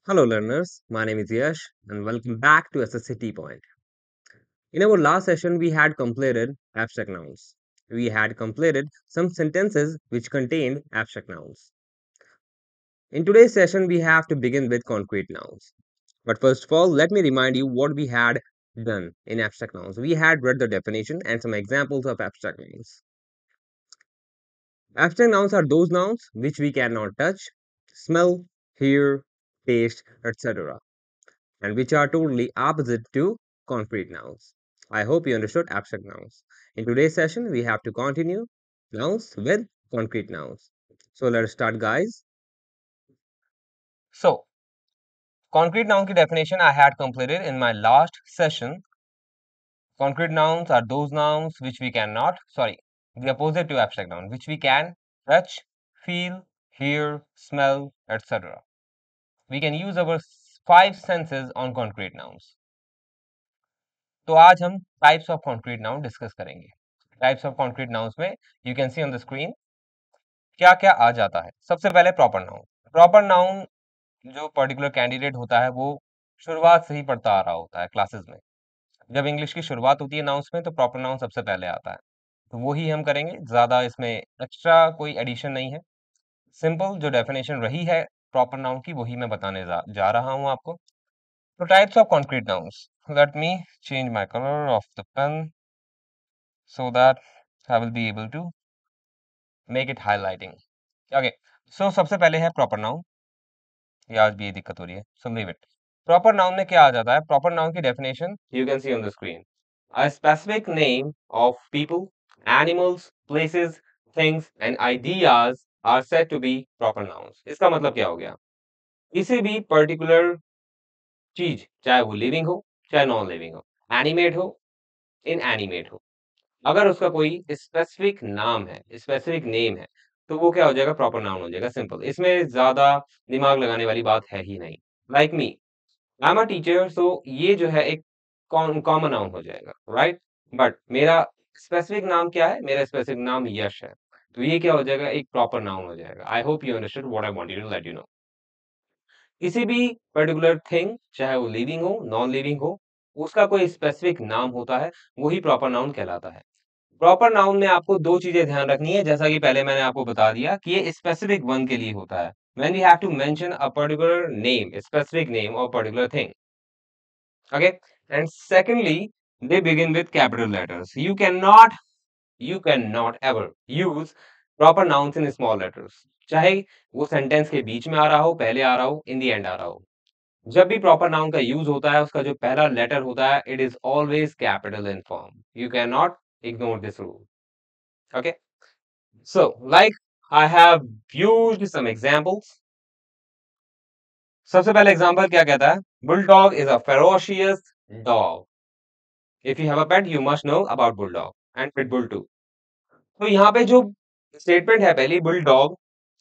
Hello, learners. My name is Yash, and welcome back to SSC Point. In our last session, we had completed abstract nouns. We had completed some sentences which contained abstract nouns. In today's session, we have to begin with concrete nouns. But first of all, let me remind you what we had done in abstract nouns. We had read the definition and some examples of abstract nouns. Abstract nouns are those nouns which we cannot touch, smell, hear, taste, etc., and which are totally opposite to concrete nouns. I hope you understood abstract nouns. In today's session, we have to continue nouns with concrete nouns. So let's start, guys. So, concrete noun की definition I had completed in my last session. Concrete nouns are those nouns which we cannot, the opposite to abstract noun, which we can touch, feel, hear, smell, etc. We can use our five senses on concrete nouns. तो आज हम types of concrete noun discuss करेंगे. Types of concrete nouns में you can see on the screen क्या क्या आ जाता है. सबसे पहले प्रॉपर नाउन. प्रॉपर नाउन जो पर्टिकुलर कैंडिडेट होता है वो शुरुआत से ही पढ़ता आ रहा होता है क्लासेस में. जब इंग्लिश की शुरुआत होती है नाउन्स में तो प्रॉपर नाउन सबसे पहले आता है. तो वो ही हम करेंगे. ज्यादा इसमें एक्स्ट्रा कोई एडिशन नहीं है. सिंपल जो डेफिनेशन रही है प्रॉपर नाउन की वही मैं बताने जा रहा हूँ आपको. So types of concrete nouns. Let me change my color of the pen so that I will be able to make it highlighting. Okay. So सबसे पहले है proper noun. ये आज भी ये दिक्कत हो रही है. So leave it. Proper noun में क्या आ जाता है? Proper noun की definition you can see on the screen. A specific name of people, animals, places, things and ideas are said to be proper nouns. इसका मतलब क्या हो गया? किसी भी particular चीज चाहे वो लिविंग हो चाहे नॉन लिविंग हो, एनिमेट हो इनएनिमेट हो, अगर उसका कोई स्पेसिफिक नाम है, स्पेसिफिक नेम है, तो वो क्या हो जाएगा? प्रॉपर नाउन हो जाएगा. सिंपल. इसमें ज्यादा दिमाग लगाने वाली बात है ही नहीं. Like me, I am a teacher, so ये जो है एक कॉमन नाउन हो जाएगा, राइट. बट मेरा स्पेसिफिक नाम क्या है? मेरा स्पेसिफिक नाम यश है, तो ये क्या हो जाएगा? एक प्रॉपर नाउन हो जाएगा. I hope you understood what I wanted to let you know. किसी भी पर्टिकुलर थिंग चाहे वो लिविंग हो नॉन लिविंग हो, उसका कोई स्पेसिफिक नाम होता है, वही प्रॉपर नाउन कहलाता है. प्रॉपर नाउन में आपको दो चीजें ध्यान रखनी है, जैसा कि पहले मैंने आपको बता दिया कि ये स्पेसिफिक वन के लिए होता है. When we have to mention a particular name, specific name और particular thing. Okay. And secondly, they begin with capital letters. you cannot ever use proper nouns in small letters. चाहे वो sentence के बीच में आ रहा हो, पहले आ रहा हो, इन दी एंड आ रहा हो. जब भी प्रॉपर नाउन का यूज होता है, उसका जो पहला लेटर होता है, it is always capital in form. You can not ignore this rule. Okay. So like I have used some examples. सबसे पहले एग्जांपल क्या कहता है? Bulldog is a ferocious dog. If you have a pet you must know about bulldog and pitbull too. तो यहाँ पे जो statement है पहली, bulldog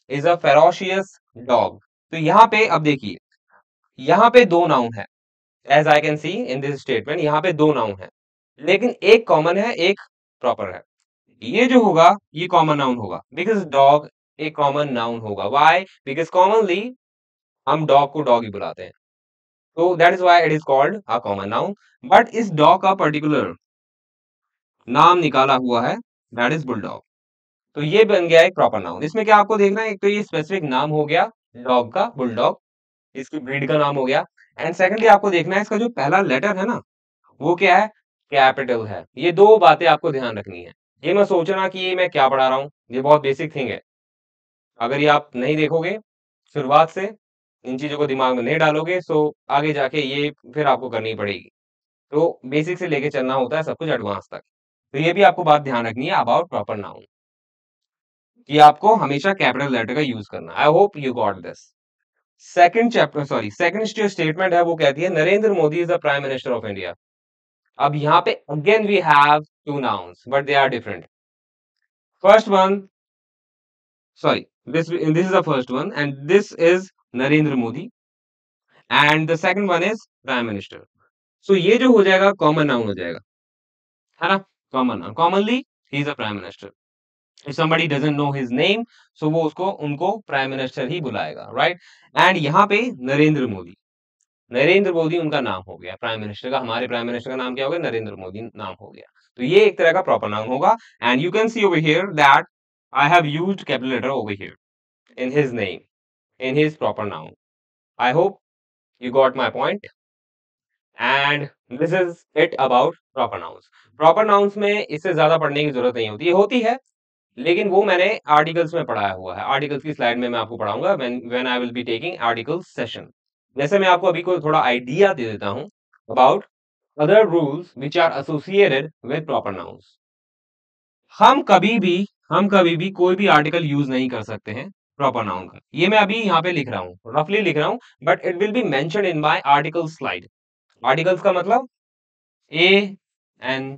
is a ferocious dog, तो यहाँ पे अब देखिए, यहाँ पे दो नाउन है. As I can see in this statement, यहाँ पे दो नाउन है, लेकिन एक कॉमन है, एक प्रॉपर है. ये जो होगा ये कॉमन नाउन होगा, बिकॉज डॉग एक कॉमन नाउन होगा. व्हाई? बिकॉज कॉमनली हम डॉग को डॉग ही बुलाते हैं, तो that is why it is called a common noun. But इस डॉग का पर्टिकुलर नाम निकाला हुआ है, दैट इज बुलडॉग. तो ये बन गया एक प्रॉपर नाउन. इसमें क्या आपको देखना है? एक तो ये स्पेसिफिक नाम हो गया डॉग का, बुलडॉग, इसकी ब्रीड का नाम हो गया. एंड सेकंडली आपको देखना है इसका जो पहला लेटर है ना, वो क्या है? कैपिटल है. ये दो बातें आपको ध्यान रखनी है. ये मैं सोचना कि ये मैं क्या पढ़ा रहा हूँ, ये बहुत बेसिक थिंग है. अगर ये आप नहीं देखोगे शुरुआत से, इन चीजों को दिमाग में नहीं डालोगे, सो आगे जाके ये फिर आपको करनी पड़ेगी. तो बेसिक से लेके चलना होता है सब कुछ एडवांस तक. तो ये भी आपको बात ध्यान रखनी है अबाउट प्रॉपर नाउन, कि आपको हमेशा कैपिटल लेटर का यूज करना. I hope you got this. Second जो स्टेटमेंट है वो कहती है Narendra Modi is the prime minister of India. अब यहाँ पे again we have two nouns but they are different. First one, this is the first one and this is Narendra Modi and the second one is prime minister. So ये जो हो जाएगा common noun हो जाएगा, है ना. Common noun, commonly he is a prime minister. If somebody doesn't know his name, so वो उसको उनको प्राइम मिनिस्टर ही बुलाएगा, राइट? एंड यहाँ पे नरेंद्र मोदी, नरेंद्र मोदी उनका नाम हो गया प्राइम मिनिस्टर का, हमारे प्राइम मिनिस्टर का नाम क्या हो गया? नरेंद्र मोदी नाम हो गया। तो ये एक तरह का प्रॉपर नाउन होगा। And you can see over here that I have used capital letter over here in his name, in his proper noun. I hope you got my point, and this is it about proper nouns. Proper nouns में इससे ज्यादा पढ़ने की जरूरत नहीं होती है, होती है, लेकिन वो मैंने आर्टिकल्स में पढ़ाया हुआ है। आर्टिकल्स की स्लाइड में मैं आपको पढ़ाऊंगा when I will be taking articles session. जैसे मैं आपको अभी को थोड़ा आइडिया दे देता हूं about other rules which are associated with proper nouns. हम कभी भी हम कभी भी कोई भी आर्टिकल यूज नहीं कर सकते हैं प्रॉपर नाउन का। ये मैं अभी यहाँ पे लिख रहा हूँ, रफली लिख रहा हूँ, but it will B mentioned in my article slide. Articles का मतलब ए एन।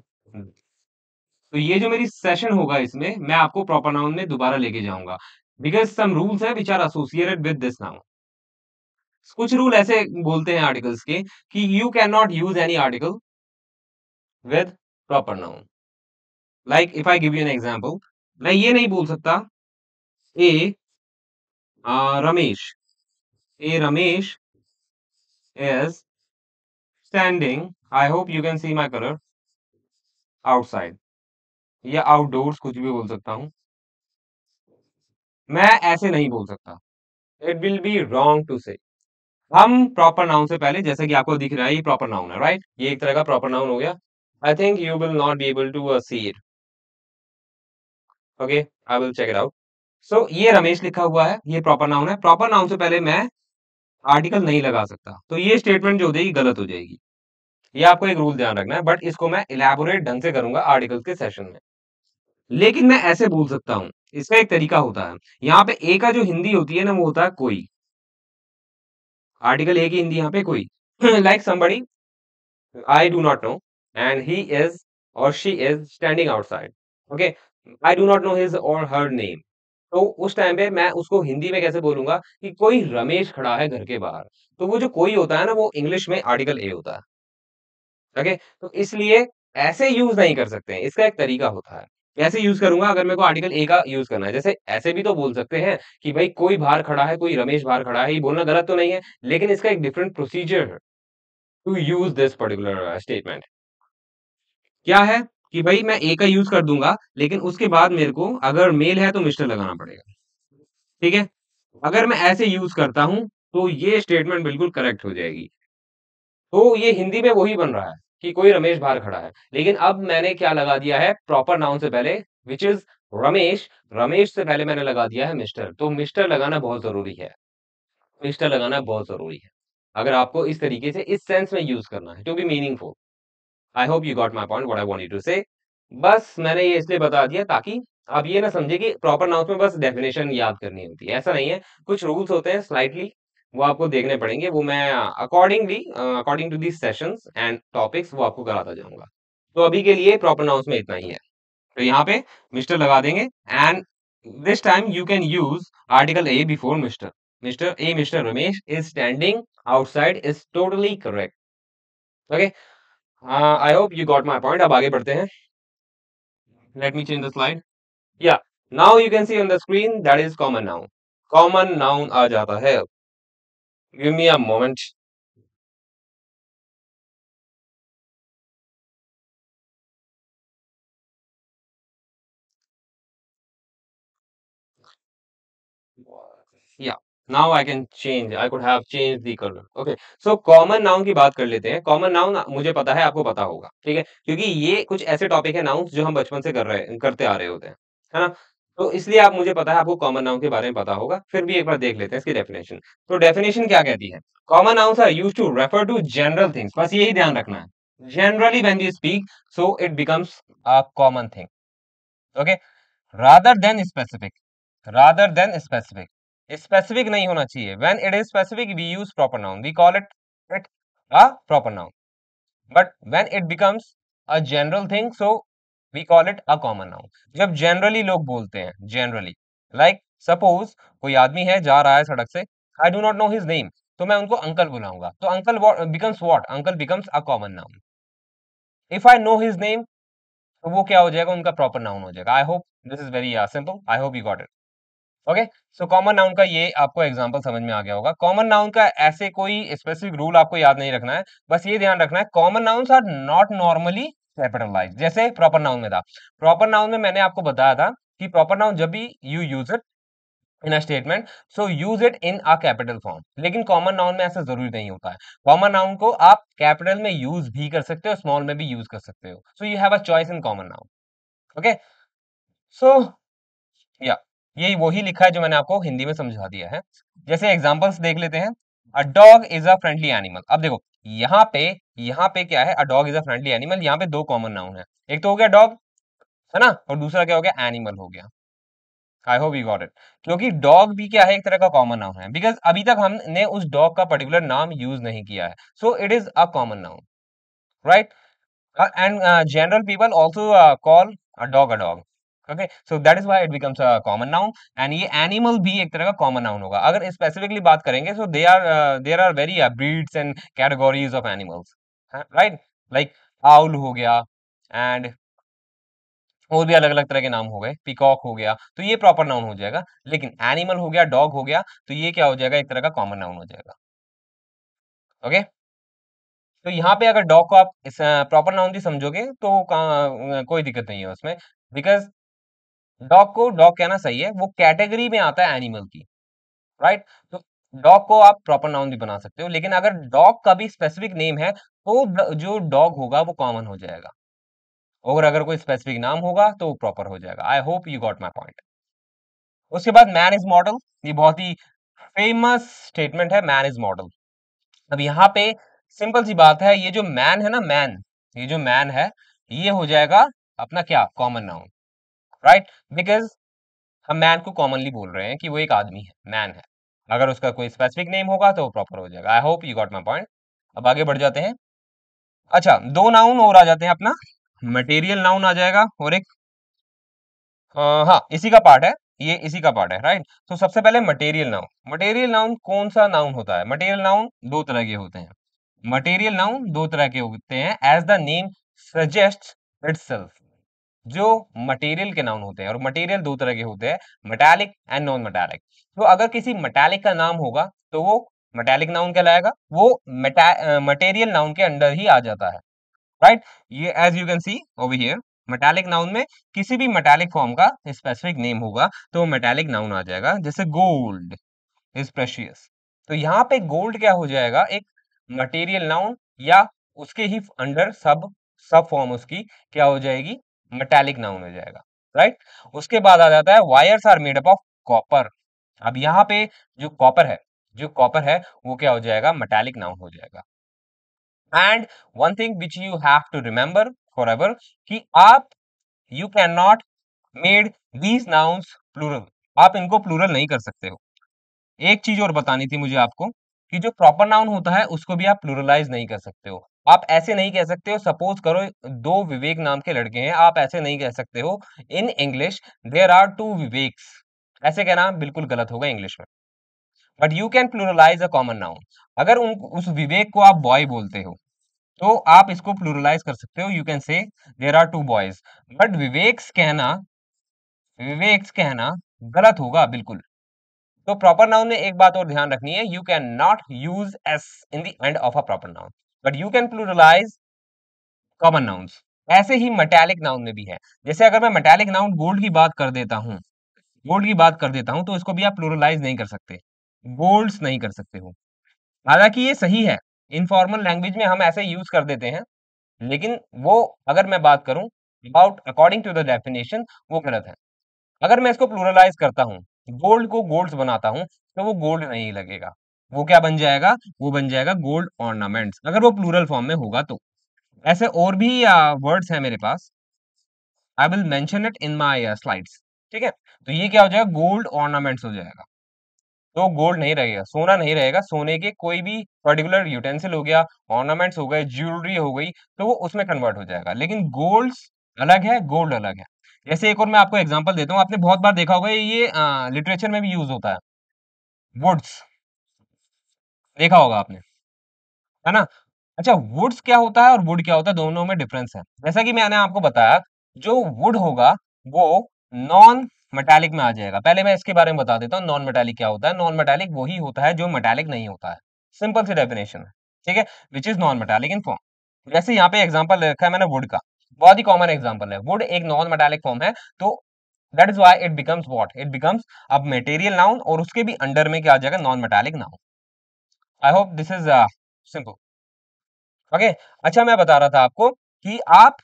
तो ये जो मेरी सेशन होगा इसमें मैं आपको प्रॉपर नाउन में दोबारा लेके जाऊंगा, बिकॉज सम रूल्स है which are associated with this noun. कुछ रूल ऐसे बोलते हैं आर्टिकल्स के कि you can not use any article with proper noun. Like if I give you an example, मैं ये नहीं बोल सकता a Ramesh, a Ramesh is standing, I hope you can see my color, outside या आउटडोर्स कुछ भी बोल सकता हूं। मैं ऐसे नहीं बोल सकता, it will be wrong to say. हम प्रॉपर नाउन से पहले, जैसे कि आपको दिख रहा है ये प्रॉपर नाउन है, राइट? ये एक तरह का प्रॉपर नाउन हो गया। I think you will not be able to see it, okay, I will check it out. So ये रमेश लिखा हुआ है, ये प्रॉपर नाउन है। प्रॉपर नाउन से पहले मैं आर्टिकल नहीं लगा सकता, तो ये स्टेटमेंट जो हो जाएगी गलत हो जाएगी। ये आपको एक रूल ध्यान रखना है, बट इसको मैं इलेबोरेट ढंग से करूंगा आर्टिकल के सेशन में। लेकिन मैं ऐसे बोल सकता हूँ, इसका एक तरीका होता है। यहाँ पे ए का जो हिंदी होती है ना, वो होता है कोई। आर्टिकल ए की हिंदी यहाँ पे कोई। Like somebody I do not know and he is or she is standing outside, okay, I do not know his or her name. तो उस टाइम पे मैं उसको हिंदी में कैसे बोलूंगा कि कोई रमेश खड़ा है घर के बाहर। तो वो जो कोई होता है ना, वो इंग्लिश में आर्टिकल ए होता है, ओके। तो इसलिए ऐसे यूज नहीं कर सकते हैं, इसका एक तरीका होता है। कैसे यूज करूंगा? अगर मेरे को आर्टिकल ए का यूज करना है, जैसे ऐसे भी तो बोल सकते हैं कि भाई कोई बाहर खड़ा है, कोई रमेश बाहर खड़ा है, ये बोलना गलत तो नहीं है, लेकिन इसका एक डिफरेंट प्रोसीजर है to use this particular statement. क्या है कि भाई मैं ए का यूज कर दूंगा, लेकिन उसके बाद मेरे को अगर मेल है तो मिस्टर लगाना पड़ेगा, ठीक है? अगर मैं ऐसे यूज करता हूं तो ये स्टेटमेंट बिल्कुल करेक्ट हो जाएगी। तो ये हिंदी में वही बन रहा है कि कोई रमेश बाहर खड़ा है, लेकिन अब मैंने क्या लगा दिया है प्रॉपर नाउन से पहले, विच इज रमेश। रमेश से पहले मैंने लगा दिया है मिस्टर। तो मिस्टर लगाना बहुत जरूरी है, मिस्टर लगाना बहुत जरूरी है अगर आपको इस तरीके से इस सेंस में यूज करना है to be meaningful. I hope you got my point what I wanted to say. बस मैंने ये इसलिए बता दिया ताकि आप ये ना समझे कि प्रॉपर नाउन में बस डेफिनेशन याद करनी होती है, ऐसा नहीं है। कुछ रूल्स होते हैं स्लाइटली, वो आपको देखने पड़ेंगे, वो मैं according to these sessions and topics वो आपको कराता जाऊंगा। तो अभी के लिए प्रॉपर नाउंस में इतना ही है। तो यहाँ पे मिस्टर लगा देंगे and this time you can use article a before mister. Mister Ramesh is standing outside is totally correct, okay. I hope you got my point. अब आगे बढ़ते हैं। Let me change the slide. Yeah now you can see on the screen that is common noun. Common noun आ जाता है। Give me a moment. Yeah now I can change, I could have change the colour, okay. So common noun की बात कर लेते हैं। Common noun मुझे पता है, आपको पता होगा, ठीक है, क्योंकि ये कुछ ऐसे टॉपिक है नाउन जो हम बचपन से करते आ रहे होते हैं, है ना? तो इसलिए आप, मुझे पता है आपको कॉमन नाउन के बारे में पता होगा, फिर भी एक बार देख लेते हैं इसकी डेफिनेशन। तो डेफिनेशन क्या कहती है? Common nouns are used to refer to general things, बस यही ध्यान रखना है। Generally when we speak, so it becomes a common thing, okay, rather than specific. Rather than specific, specific नहीं होना चाहिए। When it is specific we use proper noun, we call it a proper noun, but when it becomes a general thing, so we call it a common noun. जब generally लोग बोलते हैं, generally, like suppose कोई आदमी है जा रहा है सड़क से, आई do not know his name, तो मैं उनको अंकल बुलाऊंगा, तो uncle becomes what? Uncle becomes a common noun. If I know his name, तो वो क्या हो जाएगा, उनका प्रॉपर नाउन हो जाएगा। I hope this is very simple, I hope you got it. Okay, so common noun का ये आपको एग्जांपल समझ में आ गया होगा। कॉमन नाउन का ऐसे कोई स्पेसिफिक रूल आपको याद नहीं रखना है, बस ये ध्यान रखना है common nouns are not normally capitalised, जैसे प्रॉपर नाउन में था। प्रॉपर नाउन में मैंने आपको बताया था कि प्रॉपर नाउन जब भी you use it in a statement, so use it in a capital form, लेकिन कॉमन नाउन में ऐसा जरूरी नहीं होता है। कॉमन नाउन को आप कैपिटल में यूज भी कर सकते हो, स्मॉल में भी यूज कर सकते हो, so you have a choice in common noun. Okay, so या यही वही लिखा है जो मैंने आपको हिंदी में समझा दिया है। जैसे एग्जांपल्स देख लेते हैं। A dog is a friendly animal. अब देखो, यहाँ पे यहाँ पे क्या है, a dog is a friendly animal, यहाँ पे दो कॉमन नाउन है। एक तो हो गया डॉग, है ना, और दूसरा क्या हो गया, एनिमल हो गया। आई होप यू गॉट इट। क्योंकि डॉग भी क्या है, एक तरह का कॉमन नाउन है, बिकॉज अभी तक हमने उस डॉग का पर्टिकुलर नाम यूज नहीं किया है, so it is a common noun, right. And general people also call a dog a dog. Okay, so that is why it becomes a common noun. And ये animal भी एक तरह का common noun होगा। अगर specifically बात करेंगे, so there are very breeds and categories of animals, right? Like owl हो गया, and और भी अलग अलग तरह के नाम हो गए, पीकॉक हो गया, तो ये प्रॉपर नाउन हो जाएगा। लेकिन एनिमल हो गया, डॉग हो गया, तो ये क्या हो जाएगा, एक तरह का कॉमन नाउन हो जाएगा। ओके, तो यहाँ पे अगर डॉग को आप इस प्रॉपर नाउन भी समझोगे तो कोई दिक्कत नहीं है उसमें, बिकॉज डॉग को डॉग कहना सही है, वो कैटेगरी में आता है एनिमल की, राइट। तो डॉग को आप प्रॉपर नाउन भी बना सकते हो, लेकिन अगर डॉग का भी स्पेसिफिक नेम है तो जो डॉग होगा वो कॉमन हो जाएगा, और अगर कोई स्पेसिफिक नाम होगा तो वो प्रॉपर हो जाएगा। I hope you got my point. उसके बाद मैन इज मॉडल, ये बहुत ही फेमस स्टेटमेंट है, मैन इज मॉडल। अब यहाँ पे सिंपल सी बात है, ये जो मैन है ना, मैन, ये जो मैन है, ये हो जाएगा अपना क्या, कॉमन नाउन, राइट। बिकॉज हम मैन को कॉमनली बोल रहे हैं कि वो एक आदमी है, मैन है। अगर उसका कोई स्पेसिफिक नेम होगा तो वो प्रॉपर हो जाएगा। I hope you got my point. अब आगे बढ़ जाते हैं। अच्छा, दो नाउन और आ जाते हैं अपना, मटेरियल नाउन आ जाएगा, और एक हाँ, इसी का पार्ट है, ये इसी का पार्ट है, राइट। तो सबसे पहले मटेरियल नाउन। मटेरियल नाउन कौन सा नाउन होता है, मटेरियल नाउन दो तरह के होते हैं। मटेरियल नाउन दो तरह के होते हैं, as the name suggest itself. जो मटेरियल के नाउन होते हैं, और मटेरियल दो तरह के होते हैं, मेटालिक एंड नॉन मेटालिक। तो अगर किसी मेटालिक का नाम होगा तो वो मेटालिक नाउन कहलाएगा, वो मटेरियल नाउन के अंडर ही आ जाता है, राइट। ये as you can see over here, metallic noun में किसी भी मेटालिक फॉर्म का स्पेसिफिक नेम होगा तो मेटालिक नाउन आ जाएगा, जैसे गोल्ड इज प्रेशियस। तो यहाँ पे गोल्ड क्या हो जाएगा, एक मटेरियल नाउन, या उसके ही अंडर सब सब फॉर्म उसकी क्या हो जाएगी, मेटालिक नाउन हो जाएगा, राइट। उसके बाद आ जाता है wires are made up of copper. अब यहाँ पे जो कॉपर है, जो कॉपर है वो क्या हो जाएगा, मेटालिक नाउन हो जाएगा। And one thing which you have to remember for ever, कि आप you can not made these nouns plural, आप इनको प्लूरल नहीं कर सकते हो। एक चीज और बतानी थी मुझे आपको, कि जो प्रॉपर नाउन होता है उसको भी आप प्लूरलाइज नहीं कर सकते हो। आप ऐसे नहीं कह सकते हो, सपोज करो दो विवेक नाम के लड़के हैं, आप ऐसे नहीं कह सकते हो in English there are two Viveks, ऐसे कहना बिल्कुल गलत होगा इंग्लिश में। But you can pluralise a common noun. अगर उस विवेक को आप बॉय बोलते हो तो आप इसको प्लूरलाइज कर सकते हो, you can say there are two boys. But Viveks कहना गलत होगा बिल्कुल। तो प्रॉपर नाउन में एक बात और ध्यान रखनी है, you can not use S in the end of a proper noun, but you can pluralise common nouns. ऐसे ही मेटालिक नाउन में भी है। जैसे अगर मैं मेटालिक नाउन गोल्ड की बात कर देता हूँ, गोल्ड की बात कर देता हूँ, तो इसको भी आप प्लूरलाइज नहीं कर सकते, गोल्ड्स नहीं कर सकते हो। हालांकि ये सही है, इनफॉर्मल लैंग्वेज में हम ऐसे यूज कर देते हैं, लेकिन वो अगर मैं बात करूं about according to the definition, वो गलत है। अगर मैं इसको प्लूरलाइज करता हूँ, गोल्ड को गोल्ड्स बनाता हूँ, तो वो गोल्ड नहीं लगेगा, वो क्या बन जाएगा, वो बन जाएगा गोल्ड ऑर्नामेंट्स, अगर वो प्लूरल फॉर्म में होगा तो। ऐसे और भी वर्ड्स हैं मेरे पास, I will mention it in my slides, ठीक है। तो ये क्या हो जाएगा, गोल्ड ऑर्नामेंट्स हो जाएगा। तो गोल्ड नहीं रहेगा, सोना नहीं रहेगा, सोने के कोई भी पर्टिकुलर यूटेंसिल हो गया, ऑर्नामेंट्स हो गए, ज्वेलरी हो गई, तो वो उसमें कन्वर्ट हो जाएगा। लेकिन गोल्ड्स अलग है, गोल्ड अलग है। जैसे एक और मैं आपको एग्जांपल देता हूँ, आपने बहुत बार देखा होगा, ये लिटरेचर में भी यूज होता है, वुड्स, देखा होगा आपने, है ना। अच्छा, वुड्स क्या होता है और वुड क्या होता है, दोनों में डिफरेंस है। जैसा कि मैंने आपको बताया जो वुड होगा वो नॉन मेटालिक में आ जाएगा। पहले मैं इसके बारे में बता देता हूँ नॉन मेटालिक क्या होता है। नॉन मेटालिक वही होता है जो मेटालिक नहीं होता है। सिंपल सी डेफिनेशन है, ठीक है, which is non metallic in form. जैसे यहाँ पे एग्जांपल रखा है मैंने वुड का, बहुत ही कॉमन एग्जांपल है। वुड एक नॉन मेटालिक फॉर्म है, तो that is why it becomes what, it becomes अब मटेरियल नाउन, और उसके भी अंडर में क्या आ जाएगा, non metallic noun. I hope this is simple. Okay, अच्छा मैं बता रहा था आपको कि आप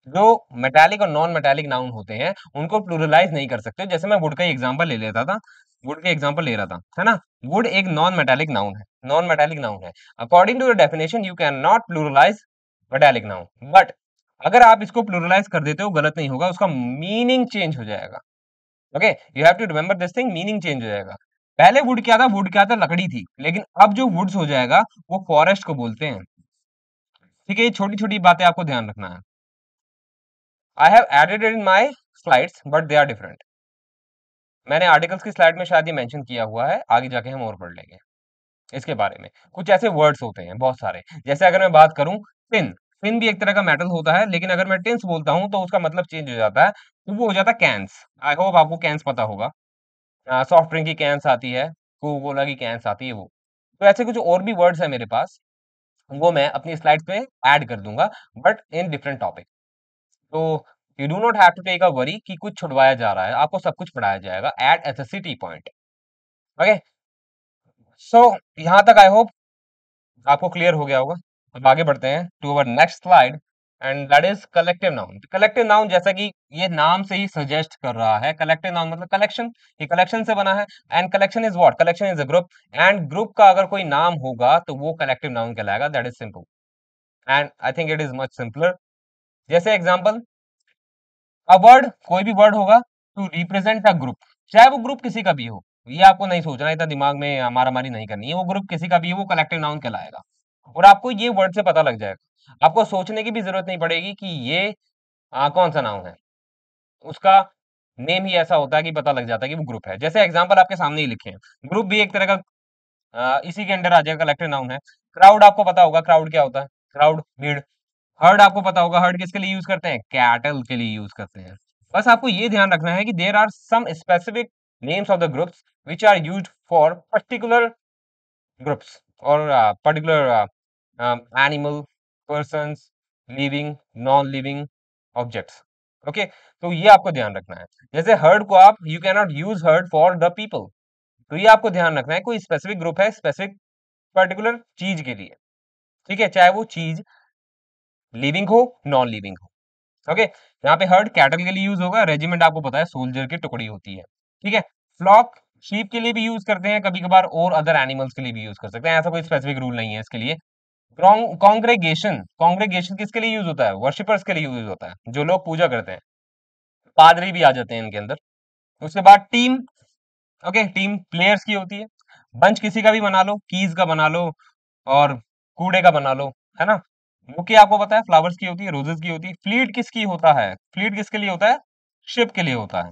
जो मेटालिक और नॉन मेटालिक नाउन होते हैं उनको प्लूरलाइज नहीं कर सकते। जैसे मैं वुड का एग्जांपल ले लेता था, वुड का एग्जांपल ले रहा था, है ना। वुड एक नॉन मेटालिक नाउन है, नॉन मेटालिक नाउन है। According to the definition you can not pluralise metallic noun, but अगर आप इसको प्लूरलाइज कर देते हो गलत नहीं होगा, उसका मीनिंग चेंज हो जाएगा। Okay, you have to remember this thing, meaning change हो जाएगा। पहले वुड क्या था, वुड क्या था, लकड़ी थी, लेकिन अब जो वुड्स हो जाएगा वो फॉरेस्ट को बोलते हैं। ठीक है, ये छोटी छोटी बातें आपको ध्यान रखना है। I have added in my slides but they are different. मैंने आर्टिकल्स की स्लाइड में शायद ये मेंशन किया हुआ है, आगे जाके हम और पढ़ लेंगे इसके बारे में। कुछ ऐसे वर्ड्स होते हैं बहुत सारे, जैसे अगर मैं बात करूं टिन, टिन भी एक तरह का मेटल होता है, लेकिन अगर मैं टिन्स बोलता हूं तो उसका मतलब चेंज हो जाता है, तो वो हो जाता है कैंस। आई होप आपको कैंस पता होगा। सॉफ्ट ड्रिंक की कैंस आती है, कोका कोला की कैंस आती है वो। तो ऐसे कुछ और भी वर्ड्स है मेरे पास, वो मैं अपनी स्लाइड्स पे ऐड कर दूंगा, बट इन डिफरेंट टॉपिक। तो you do not have to take a worry कि कुछ छुड़वाया जा रहा है, आपको सब कुछ पढ़ाया जाएगा at SSC T point. Okay, so यहाँ तक आई होप आपको क्लियर हो गया होगा। अब आगे बढ़ते हैं to our next slide, and that is collective noun. Collective noun जैसा कि ये नाम से ही सजेस्ट कर रहा है, कलेक्टिव नाउन मतलब कलेक्शन, ये कलेक्शन से बना है। And collection is what, collection is a group, and group का अगर कोई नाम होगा तो वो कलेक्टिव नाउन कहलाएगा। That is simple, and I think it is much simpler. जैसे एग्जांपल, अ वर्ड, कोई भी वर्ड होगा टू रिप्रेजेंट अ ग्रुप, चाहे वो ग्रुप किसी का भी हो, ये आपको नहीं सोचना, इतना दिमाग में मारामारी नहीं करनी है, वो ग्रुप किसी का भी हो वो कलेक्टिव नाउन कहलाएगा। और आपको ये वर्ड से पता लग जाएगा, आपको सोचने की भी जरूरत नहीं पड़ेगी कि ये कौन सा नाउन है, उसका नेम ही ऐसा होता है कि पता लग जाता है कि वो ग्रुप है। जैसे एग्जांपल आपके सामने ही लिखे हैं, ग्रुप भी एक तरह का इसी के अंडर आ जाएगा, कलेक्टिव नाउन है। क्राउड आपको पता होगा, क्राउड क्या होता है, क्राउड भीड़। हर्ड आपको पता होगा, हर्ड किसके लिए यूज करते हैं, कैटल के लिए यूज करते हैं। बस आपको ये ध्यान रखना है कि there are some specific names of the groups which are used for particular groups और particular animal, persons, living, non living objects. Okay, तो ये आपको ध्यान रखना है। जैसे हर्ड को आप, you can not use heard for the people, तो ये आपको ध्यान रखना है, कोई स्पेसिफिक ग्रुप है स्पेसिफिक पर्टिकुलर चीज के लिए, ठीक है, चाहे वो चीज लिविंग हो, नॉन लिविंग हो। ओके, यहाँ पे हर्ड कैटल के लिए यूज होगा, रेजिमेंट आपको पता है सोल्जर की टुकड़ी होती है, ठीक है। फ्लॉक शीप के लिए भी यूज करते हैं कभी कभार, और अदर एनिमल्स के लिए भी यूज कर सकते हैं, ऐसा कोई स्पेसिफिक रूल नहीं है इसके लिए। कॉन्ग्रेगेशन, कॉन्ग्रेगेशन किसके लिए यूज होता है, वर्शिपर्स के लिए यूज होता है, जो लोग पूजा करते हैं। पादरी भी आ जाते हैं इनके अंदर। उसके बाद टीम, ओके, टीम प्लेयर्स की होती है। बंच किसी का भी बना लो, कीज का बना लो और कूड़े का बना लो, है ना। बुके आपको पता है फ्लावर्स की होती है, रोजेस की होती है। फ्लीट किसकी होता है, फ्लीट किसके लिए होता है, शिप के लिए होता है।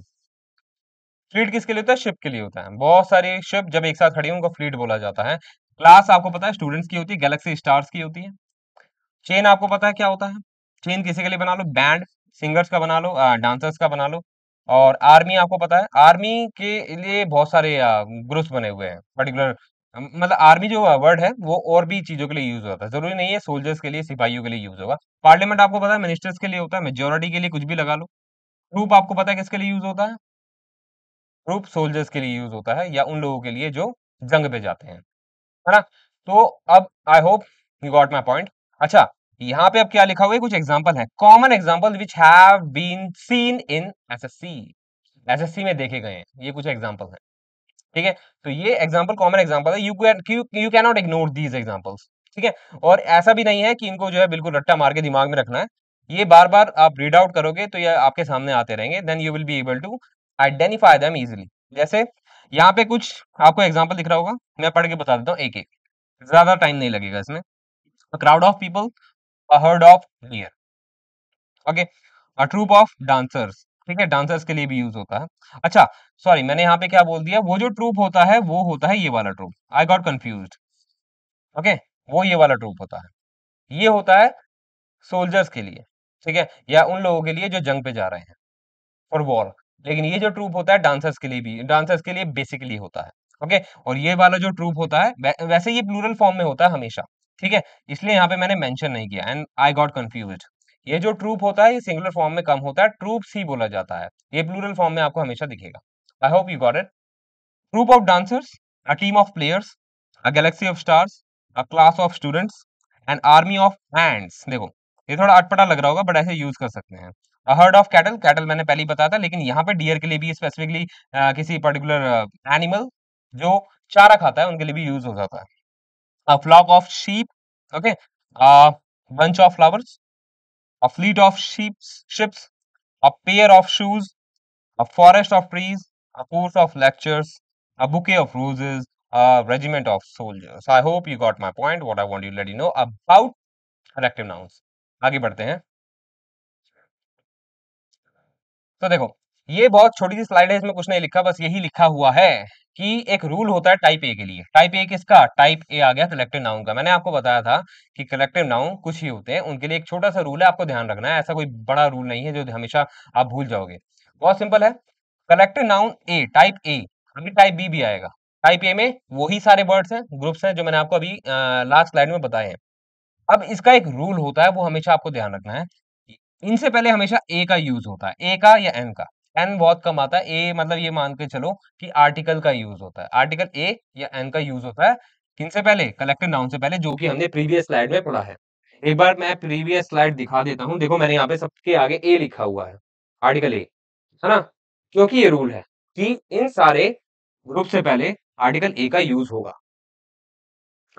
फ्लीट किसके लिए होता है, शिप के लिए होता है। बहुत सारी शिप जब एक साथ खड़ी हों उनको फ्लीट बोला जाता है। क्लास आपको पता है स्टूडेंट्स की होती है, गैलेक्सी स्टार्स की होती है। चेन आपको पता है क्या होता है, चेन किसी के लिए बना लो, बैंड सिंगर्स का बना लो, डांसर्स का बना लो। और आर्मी आपको पता है, आर्मी के लिए बहुत सारे ग्रुप्स बने हुए हैं पर्टिकुलर, मतलब आर्मी जो वर्ड है वो और भी चीजों के लिए यूज होता है, जरूरी नहीं है सोल्जर्स के लिए, सिपाहियों के लिए यूज होगा। पार्लियामेंट आपको पता है मिनिस्टर्स के लिए होता है, मेजोरिटी के लिए कुछ भी लगा लो। ट्रूप आपको पता है किसके लिए यूज होता है, ट्रूप सोल्जर्स के लिए यूज होता है, या उन लोगों के लिए जो जंग पे जाते हैं, है ना। तो अब आई hope you got my point. अच्छा, यहाँ पे अब क्या लिखा हुआ है, कुछ एग्जाम्पल है, common example which have been seen in SSC, SSC में देखे गए हैं, ये कुछ एग्जाम्पल है, ठीक है। तो ये एग्जाम्पल कॉमन एग्जाम्पल है, you can not ignore these examples, ठीक है। और ऐसा भी नहीं है कि इनको जो है बिल्कुल रट्टा मार के दिमाग में रखना है, ये बार बार आप रीड आउट करोगे तो ये आपके सामने आते रहेंगे, then you will be able to identify them easily. जैसे यहाँ पे कुछ आपको एग्जाम्पल दिख रहा होगा, मैं पढ़ के बता देता हूँ एक एक, ज्यादा टाइम नहीं लगेगा इसमें। A crowd of people, a herd of deer, okay, a troop of dancers, ठीक है, डांसर्स के लिए भी यूज होता है। अच्छा, सॉरी मैंने यहाँ पे क्या बोल दिया, वो जो ट्रूप होता है वो होता है ये वाला troop, I got confused. Okay, वो ये वाला ट्रूप होता है, ये होता है सोल्जर्स के लिए, ठीक है, या उन लोगों के लिए जो जंग पे जा रहे हैं फॉर वॉर। लेकिन ये जो ट्रूप होता है डांसर्स के लिए भी, डांसर्स के लिए बेसिकली होता है। ओके, और ये वाला जो ट्रूप होता है वैसे ये प्लूरल फॉर्म में होता है हमेशा। ठीक है, इसलिए यहाँ पे मैंने मेंशन नहीं किया एंड आई गॉट कंफ्यूज्ड। ये जो ट्रूप होता है ये सिंगुलर फॉर्म में कम होता है, ट्रूप्स ही बोला जाता है। ये प्लूरल फॉर्म में आपको हमेशा दिखेगा। आई hope you got it. Group of dancers, a team of players, a galaxy of stars, a class of students, an army of ants। देखो, ये थोड़ा अटपटा लग रहा होगा बट ऐसे यूज कर सकते हैं। A herd of cattle, cattle मैंने पहले ही बताया था, लेकिन यहाँ पे डियर के लिए भी स्पेसिफिकली किसी पर्टिकुलर एनिमल जो चारा खाता है उनके लिए भी यूज हो जाता है। A flock of sheep, okay, a bunch of flowers, a fleet of ships, a pair of shoes, a forest of trees, a course of lectures, a bouquet of roses, a regiment of soldiers. So I hope you got my point. What I want you to let you know about collective nouns. आगे बढ़ते हैं। तो देखो, ये बहुत छोटी सी slide है, इसमें कुछ नहीं लिखा, बस यही लिखा हुआ है कि एक रूल होता है टाइप ए के लिए। टाइप ए किसका? टाइप ए आ गया कलेक्टिव नाउन का। मैंने आपको बताया था कि कलेक्टिव नाउन कुछ ही होते हैं, उनके लिए एक छोटा सा रूल है, आपको ध्यान रखना है। ऐसा कोई बड़ा रूल नहीं है जो हमेशा आप भूल जाओगे। बहुत सिंपल है। Collective noun A, type A, अभी टाइप बी भी आएगा। टाइप ए में वही सारे वर्ड्स हैं, ग्रुप्स हैं जो मैंने आपको अभी लास्ट स्लाइड में बताए हैं। अब इसका एक रूल होता है, वो हमेशा आपको ध्यान रखना है। इनसे पहले हमेशा ए का यूज होता है, ए का या एन का। एन बहुत कम आता है, ए मतलब ये मान के चलो कि आर्टिकल का यूज होता है। आर्टिकल ए या एन का यूज होता है किनसे पहले? कलेक्टिव नाउन से पहले, जो कि हमने प्रीवियस स्लाइड में पढ़ा है। एक बार मैं प्रीवियस स्लाइड दिखा देता हूं। देखो, मैंने यहाँ पे सबके आगे ए लिखा हुआ है, आर्टिकल ए, है ना? क्योंकि ये रूल है कि इन सारे ग्रुप से पहले आर्टिकल ए का यूज होगा।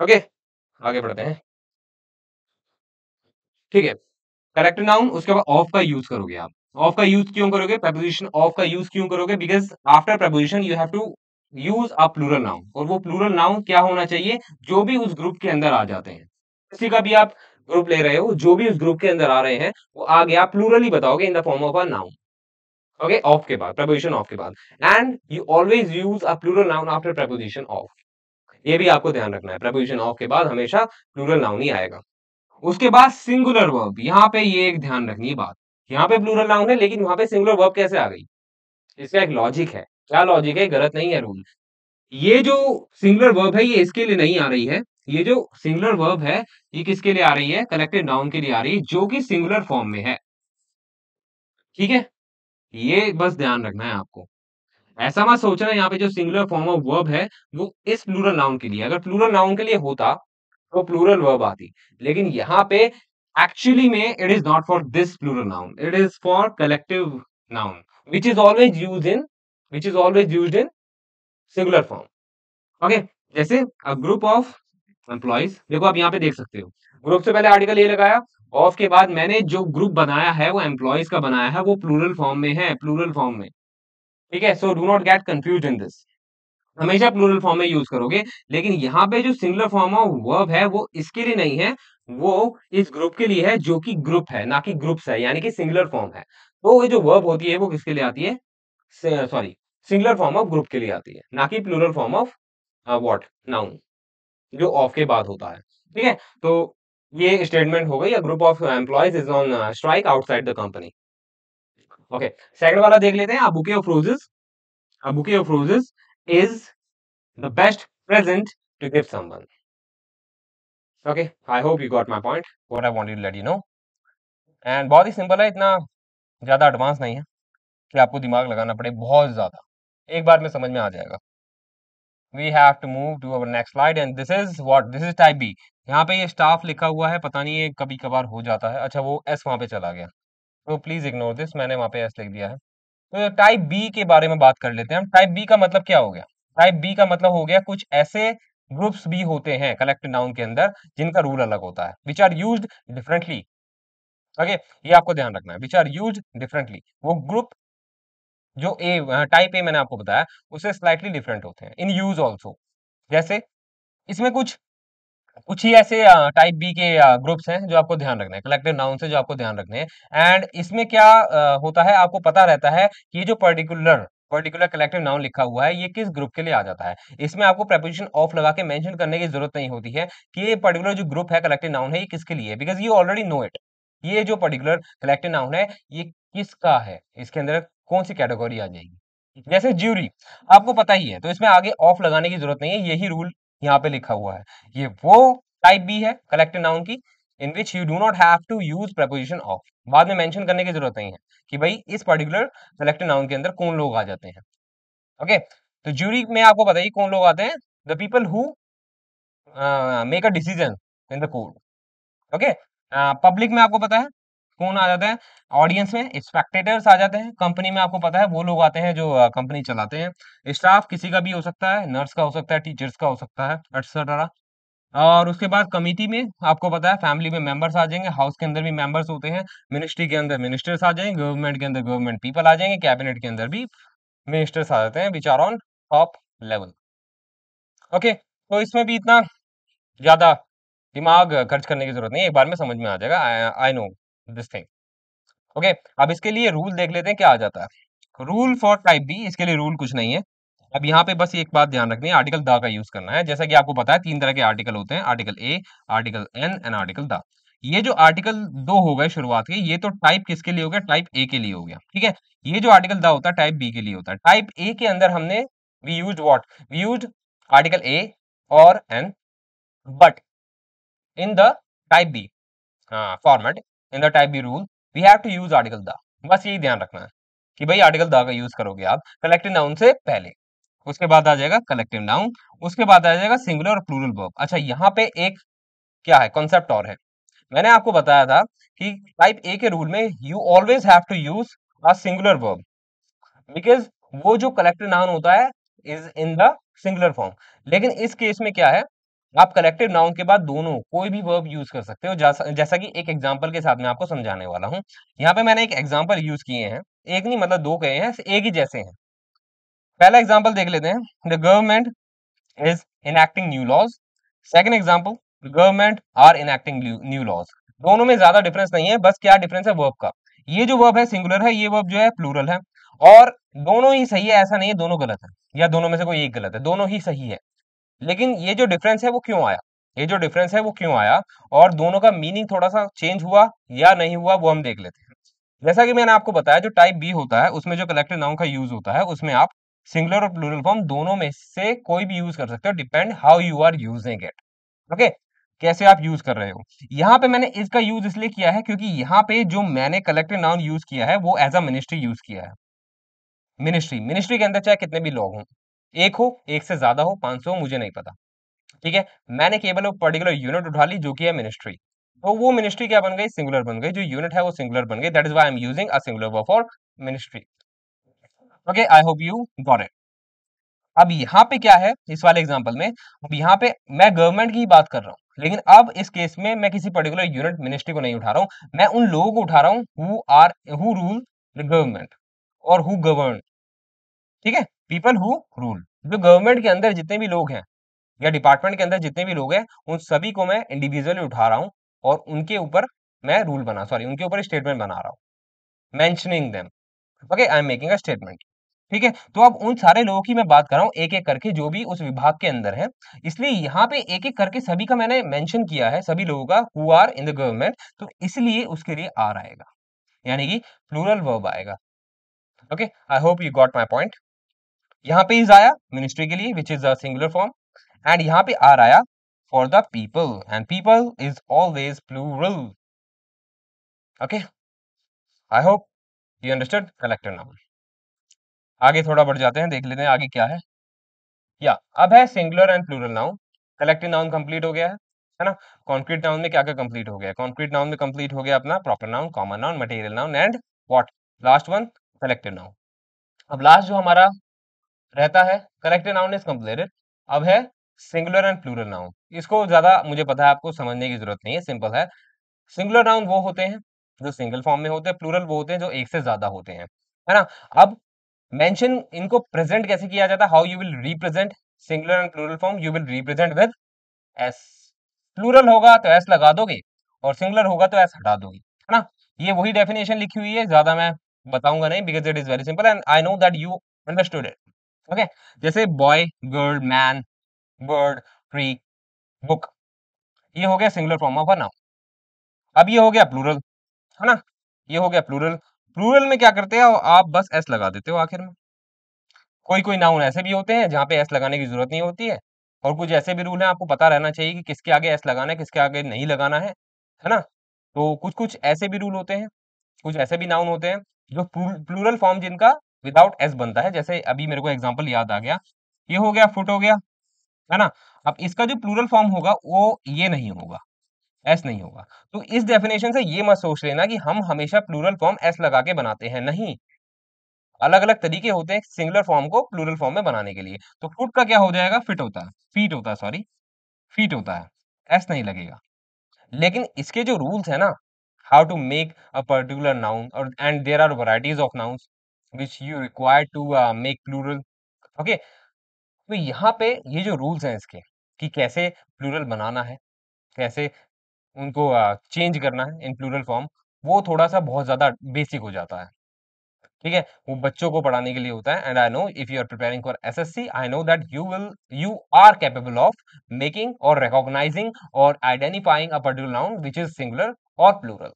ओके, आगे बढ़ते हैं। ठीक है, करेक्ट नाउन, उसके बाद ऑफ का यूज करोगे आप। ऑफ का यूज क्यों करोगे? preposition ऑफ का यूज क्यों करोगे? Because after preposition you have to use a plural noun, और वो प्लूरल नाउन क्या होना चाहिए? जो भी उस ग्रुप के अंदर आ जाते हैं। किसी का भी आप ग्रुप ले रहे हो, जो भी उस ग्रुप के अंदर आ रहे हैं वो आगे आप प्लूरल ही बताओगे in the form of a noun. Okay, of के बाद, preposition ऑफ के बाद, and you always use a plural noun after preposition of. ये भी आपको ध्यान रखना है, preposition ऑफ के बाद हमेशा प्लूरल नाउन ही आएगा। उसके बाद सिंगुलर वर्ब, यहाँ पे ये एक ध्यान रखनी बात, यहाँ पे प्लूरल नाउन है लेकिन वहां पे सिंगुलर वर्ब कैसे आ गई? इसका एक लॉजिक है। क्या लॉजिक है? गलत नहीं है रूल। ये जो सिंगुलर वर्ब है ये इसके लिए नहीं आ रही है। ये जो सिंगुलर वर्ब है ये किसके लिए आ रही है? कलेक्टिव नाउन के लिए आ रही है, जो कि सिंगुलर फॉर्म में है। ठीक है, ये बस ध्यान रखना है आपको। ऐसा मत सोचना यहाँ पे जो सिंगुलर फॉर्म ऑफ वर्ब है वो इस प्लूरल नाउन के लिए। अगर प्लूरल नाउन के लिए होता तो प्लूरल वर्ब आती, लेकिन यहाँ पे एक्चुअली में it is not for this plural noun, it is for collective noun which is always used in, which is always used in singular form. Okay, जैसे अ ग्रुप ऑफ एम्प्लॉइज, देखो आप यहाँ पे देख सकते हो, ग्रुप से पहले आर्टिकल ये लगाया, ऑफ के बाद मैंने जो ग्रुप बनाया है वो एम्प्लॉइज का बनाया है, वो प्लूरल फॉर्म में है, प्लूरल फॉर्म में। ठीक है, so do not get confuse in this. हमेशा प्लूरल फॉर्म में यूज करोगे, लेकिन यहाँ पे जो सिंगुलर फॉर्म ऑफ वर्ब है वो इसके लिए नहीं है, वो इस ग्रुप के लिए है जो कि ग्रुप है, ना कि ग्रुप्स है, यानी कि सिंगुलर फॉर्म है। तो ये जो वर्ब होती है वो किसके लिए आती है? Sorry, singular form of group के लिए आती है, ना कि plural form of what, noun, जो ऑफ के बाद होता है। ठीक है, तो ये स्टेटमेंट हो गई, group of employees is on strike outside the company. Okay, second वाला देख लेते हैं। A bouquet of roses, a bouquet of roses is the best present to give someone. Okay, I hope you got my point. What I wanted to let you know. And बहुत ही simple है, इतना ज्यादा advance नहीं है कि आपको दिमाग लगाना पड़े बहुत ज्यादा, एक बार में समझ में आ जाएगा। We have to move to our next slide and this is what, this is type B। यहाँ पे ये स्टाफ लिखा हुआ है, पता नहीं ये कभी कभार हो जाता है। अच्छा, वो एस वहां पे चला गया, तो प्लीज इग्नोर दिस, मैंने वहां पे एस लिख दिया है। तो टाइप बी के बारे में बात कर लेते हैं हम। टाइप बी का मतलब क्या हो गया? टाइप बी का मतलब हो गया कुछ ऐसे ग्रुप्स भी होते हैं कलेक्टिव नाउन के अंदर जिनका रूल अलग होता है, which are used differently. Okay, ये आपको ध्यान रखना है, विच आर यूज्ड डिफरेंटली। वो ग्रुप जो ए टाइप ए मैंने आपको बताया उससे स्लाइटली डिफरेंट होते हैं इन यूज ऑल्सो। जैसे इसमें कुछ कुछ ही ऐसे टाइप बी के ग्रुप्स हैं जो आपको ध्यान रखना है, कलेक्टिव नाउन से जो आपको ध्यान रखने हैं। एंड इसमें क्या होता है, आपको पता रहता है कि ये जो पर्टिकुलर पर्टिकुलर कलेक्टिव नाउन लिखा हुआ है ये किस ग्रुप के लिए आ जाता है। इसमें आपको preposition ऑफ लगा के मेंशन करने की जरूरत नहीं होती है कि ये पर्टिकुलर जो ग्रुप है कलेक्टिव नाउन है ये किसके लिए है, because you already know it. ये जो पर्टिकुलर कलेक्टिव नाउन है ये किसका है, इसके अंदर कौन सी कैटेगरी आ जाएगी। जैसे ज्यूरी, आपको पता ही है, तो इसमें आगे ऑफ लगाने की जरूरत नहीं है, यही रूल यहाँ पे लिखा हुआ है। ये वो टाइप बी है कलेक्टिव नाउन की in which you do not have to use preposition of, बाद में मेंशन करने की जरूरत नहीं है कि भाई इस पर्टिकुलर कलेक्टिव नाउन के अंदर कौन लोग आ जाते हैं। ओके, तो ज्यूरी में आपको बताइए कौन लोग आते हैं, the people who make a decision in the court. Okay, public में आपको पता है कौन आ जाता है, ऑडियंस में स्पेक्टेटर्स आ जाते हैं, कंपनी में आपको पता है वो लोग आते हैं जो कंपनी चलाते हैं, स्टाफ किसी का भी हो सकता है, नर्स का हो सकता है, टीचर्स का हो सकता है, एक्सेट्रा। और उसके बाद कमिटी में आपको पता है फैमिली में मेंबर्स आ जाएंगे, हाउस के अंदर भी मेंबर्स होते हैं, मिनिस्ट्री के अंदर मिनिस्टर्स आ जाएंगे, गवर्नमेंट के अंदर गवर्नमेंट पीपल आ जाएंगे, कैबिनेट के अंदर भी मिनिस्टर्स आ जाते हैं which are on top level. Okay, तो इसमें भी इतना ज्यादा दिमाग खर्च करने की जरूरत नहीं है, एक बार में समझ में आ जाएगा, I know this thing. Okay, अब इसके लिए रूल देख लेते हैं क्या आ जाता है। रूल फॉर टाइप बी, इसके लिए रूल कुछ नहीं है। अब यहाँ पे बस एक बात ध्यान रखनी है, आर्टिकल द का यूज करना है। जैसा कि आपको पता है तीन तरह के आर्टिकल होते हैं, article a, article an and article the. ये जो आर्टिकल दो हो गए शुरुआत के, ये तो टाइप किसके लिए हो गया, टाइप ए के लिए हो गया, ठीक है। ये जो आर्टिकल द होता है टाइप बी के लिए होता है। टाइप ए के अंदर हमने we use what, we use article a और an, but in the type B format, in the type B rule we have to use article the. बस यही ध्यान रखना है कि भाई आर्टिकल द का यूज करोगे आप कलेक्टिव नाउन से पहले, उसके बाद आ जाएगा कलेक्टिव नाउन, उसके बाद आ जाएगा सिंगुलर और प्लूरल वर्ब। अच्छा, यहाँ पे एक क्या है कॉन्सेप्ट और है, मैंने आपको बताया था कि टाइप ए के रूल में you always have to use a singular verb, because वो जो कलेक्टिव नाउन होता है is in the singular form. लेकिन इस केस में क्या है, आप कलेक्टिव नाउन के बाद दोनों कोई भी वर्ब यूज कर सकते हो, जैसा कि एक एग्जांपल के साथ मैं आपको समझाने वाला हूं। यहाँ पे मैंने एक एग्जांपल यूज किए हैं, एक नहीं मतलब दो कहे हैं, एक ही जैसे हैं। पहला एग्जांपल देख लेते हैं, the government is enacting new laws. Second example, government are enacting new laws. दोनों में ज्यादा डिफरेंस नहीं है, बस क्या डिफरेंस है वर्ब का। ये जो वर्ब है सिंगुलर है, ये वर्ब जो है प्लूरल है, और दोनों ही सही है, ऐसा नहीं है दोनों गलत है या दोनों में से कोई एक गलत है, दोनों ही सही है। लेकिन ये जो डिफरेंस है वो क्यों आया, ये जो डिफरेंस है वो क्यों आया, और दोनों का मीनिंग थोड़ा सा चेंज हुआ या नहीं हुआ वो हम देख लेते हैं। जैसा कि मैंने आपको बताया जो टाइप बी होता है उसमें जो कलेक्टिव नाउन का यूज होता है उसमें आप सिंगुलर और प्लूरल फॉर्म दोनों में से कोई भी यूज कर सकते हो, depend how you are using it. Okay, कैसे आप यूज कर रहे हो। यहाँ पे मैंने इसका यूज इसलिए किया है क्योंकि यहाँ पे जो मैंने कलेक्टिव नाउन यूज किया है वो एज अ मिनिस्ट्री यूज किया है। मिनिस्ट्री, मिनिस्ट्री के अंदर चाहे कितने भी लोग हों, एक हो, एक से ज्यादा हो, 500 हो, मुझे नहीं पता, ठीक है। मैंने केवल एक पर्टिकुलर यूनिट उठा ली जो कि है मिनिस्ट्री, तो वो मिनिस्ट्री क्या बन गई, सिंगुलर बन गई, जो यूनिट है वो सिंगुलर बन गई, that is why I am using a singular verb for ministry. Okay, I hope you got it. अब यहाँ पे क्या है इस वाले एग्जांपल में, अब यहाँ पे मैं गवर्नमेंट की ही बात कर रहा हूँ, लेकिन अब इस केस में मैं किसी पर्टिकुलर यूनिट मिनिस्ट्री को नहीं उठा रहा हूँ, मैं उन लोगों को उठा रहा हूँ हु रूल द गवर्नमेंट और हु गवर्न, ठीक है, पीपल हु रूल। जो गवर्नमेंट के अंदर जितने भी लोग हैं या डिपार्टमेंट के अंदर जितने भी लोग हैं उन सभी को मैं इंडिविजुअली उठा रहा हूँ और उनके ऊपर मैं रूल बना सॉरी उनके ऊपर स्टेटमेंट बना रहा हूँ, mentioning them. Okay, I am making a statement, ठीक है। तो अब उन सारे लोगों की मैं बात कर रहा हूँ एक एक करके जो भी उस विभाग के अंदर है, इसलिए यहाँ पे एक एक करके सभी का मैंने मेंशन किया है, सभी लोगों का who are in the government, तो इसलिए उसके लिए आर आएगा, यानी कि प्लूरल वर्ब आएगा। Okay, I hope you got my point. यहाँ पे इज आया मिनिस्ट्री के लिए which is a singular form, and यहाँ पे आर आया for the people, and people is always plural. Okay, I hope you understood collective noun. आगे थोड़ा बढ़ जाते हैं, देख लेते हैं आगे क्या है। या अब है singular and plural noun. Collective noun complete हो गया है ना। कॉन्क्रीट नाउन में क्या क्या कंप्लीट हो गया, कॉन्क्रीट नाउन में कंप्लीट हो गया अपना proper noun, common noun, material noun and what, last one collective noun. अब लास्ट जो हमारा रहता है कलेक्टिव नाउन इज कंप्लीटेड। अब है सिंगुलर एंड प्लूरल नाउन। इसको ज्यादा मुझे पता है आपको समझने की जरूरत नहीं है, सिंपल है। सिंगुलर नाउन वो होते हैं जो सिंगल फॉर्म में होते हैं, प्लूरल वो होते हैं जो एक से ज्यादा होते हैं, है ना। अब मेंशन इनको प्रेजेंट कैसे किया जाता है, how you will represent singular and plural form, you will represent with S. Plural होगा तो एस लगा दोगे और सिंगुलर होगा तो एस हटा दोगे, है ना। ये वही डेफिनेशन लिखी हुई है, ज्यादा मैं बताऊंगा नहीं because it is very simple and I know that you understood it. Okay, जैसे boy, girl, man, bird, tree, book, ये हो गया singular form of a noun. अब ये हो गया प्लूरल, है ना? ये हो गया प्लूरल। प्लूरल में क्या करते हैं आप, बस एस लगा देते हो आखिर में। कोई कोई नाउन ऐसे भी होते हैं जहाँ पे एस लगाने की जरूरत नहीं होती है, और कुछ ऐसे भी रूल हैं आपको पता रहना चाहिए कि किसके आगे एस लगाना है, किसके आगे नहीं लगाना है ना? तो कुछ कुछ ऐसे भी रूल होते हैं, कुछ ऐसे भी नाउन होते हैं जो प्लूरल फॉर्म जिनका विदाउट एस बनता है। जैसे अभी मेरे को एग्जांपल याद आ गया, ये हो गया फुट हो गया, है ना? अब इसका जो प्लूरल फॉर्म होगा वो ये नहीं होगा, एस नहीं होगा। तो इस डेफिनेशन से ये मत सोच लेना कि हम हमेशा प्लूरल फॉर्म एस लगा के बनाते हैं, नहीं। अलग अलग तरीके होते हैं सिंगुलर फॉर्म को प्लूरल फॉर्म में बनाने के लिए। तो फुट का क्या हो जाएगा, फिट होता है, फीट होता है, सॉरी, फीट होता है, एस नहीं लगेगा। लेकिन इसके जो रूल्स है ना, how to make a particular noun, और and there are varieties of nouns which you require to make plural. Okay, तो यहाँ पे ये जो रूल्स हैं इसके, कि कैसे प्लूरल बनाना है, कैसे उनको चेंज करना है इन प्लूरल फॉर्म, वो थोड़ा सा बहुत ज्यादा बेसिक हो जाता है। ठीक है, वो बच्चों को पढ़ाने के लिए होता है। And I know if you are preparing for SSC, I know that you are capable of making और रिकॉग्नाइजिंग और identifying a particular noun which is singular और प्लूरल।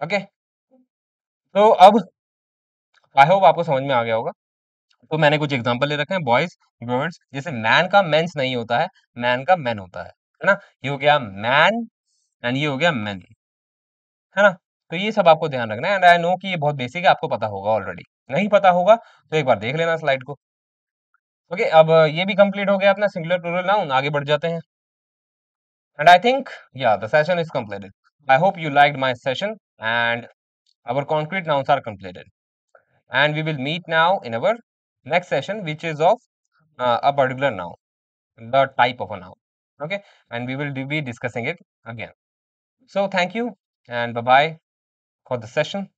ओके, तो अब आई होप आपको समझ में आ गया होगा। तो मैंने कुछ एग्जांपल ले रखे हैं, बॉयज, गर्ल्स। जैसे मैन का मेंस नहीं होता है, मैन का मैन होता है ना? ये हो गया मैन, एंड ये हो गया मैन, है ना? तो ये सब आपको ध्यान रखना है। एंड आई नो कि ये बहुत बेसिक है, आपको पता होगा ऑलरेडी। नहीं पता होगा तो एक बार देख लेना स्लाइड को। ओके, अब ये भी कंप्लीट हो गया अपना सिंगुलर प्लूरल नाउन। आगे बढ़ जाते हैं। एंड आई थिंक या the session is completed. I hope you liked my session, and our concrete nouns are completed. And we will meet now in our next session, which is of a particular noun, the type of a noun. Okay, and we will be discussing it again. So thank you, and bye bye for the session.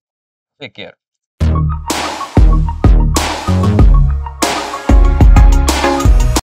Take care.